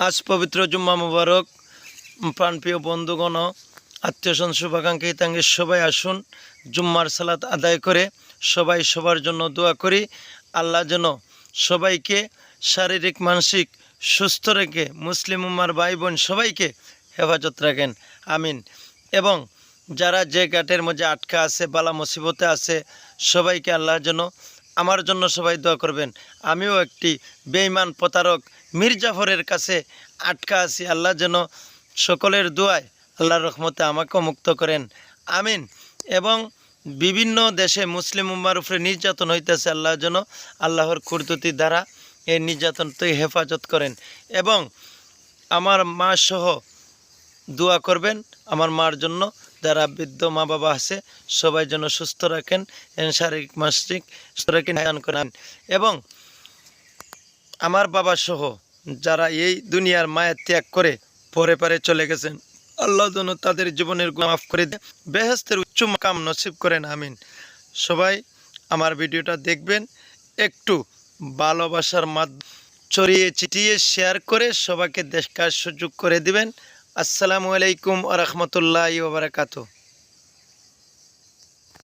আজ পবিত্র জুম্মা মুবারক। প্রাণপ্রিয় বন্ধুগণ, আত্মীয়স্বজন, শুভাকাঙ্ক্ষী তাঙ্গে সবাই আসুন জুম্মার সালাত আদায় করে সবাই সবার জন্য দোয়া করি। আল্লাহ যেন সবাইকে শারীরিক মানসিক সুস্থ রেখে মুসলিম উম্মার ভাই বোন সবাইকে হেফাজত রাখেন, আমিন। এবং যারা যে ঘাটের মধ্যে আটকা আছে, বালা মুসিবতে আছে, সবাইকে আল্লাহ যেন, আমার জন্য সবাই দোয়া করবেন। আমিও একটি বেঈমান প্রতারক মির্জাফরের কাছে আটকা আছি, আল্লাহ যেন সকলের দোয়ায় আল্লাহর রহমতে আমাকেও মুক্ত করেন, আমিন। এবং বিভিন্ন দেশে মুসলিম উম্মার উপরে নির্যাতন হইতেছে, আল্লাহ যেন আল্লাহর কুদরতি দ্বারা এই নির্যাতন থেকে হেফাজত করেন। এবং আমার মা সহ দোয়া করবেন আমার মার জন্য, যারা বৃদ্ধ মা বাবা আছে সবাই যেন সুস্থ রাখেন, শারীরিক মানসিক সুস্থ রাখেন, দান করেন। এবং আমার বাবা সহ যারা এই দুনিয়ার মায়া ত্যাগ করে পরে পারে চলে গেছেন, আল্লাহ যেন তাদের জীবনের গুনাহ মাফ করে দেন, বেহেশতের উচ্চ মাকাম নসিব করেন, আমিন। সবাই আমার ভিডিওটা দেখবেন, একটু ভালোবাসার মাধ্যমে ছড়িয়ে ছিটিয়ে শেয়ার করে সবাইকে দেখার সুযোগ করে দিবেন। আসসালামু আলাইকুম ওয়া রাহমাতুল্লাহি ওয়া বারাকাতুহু।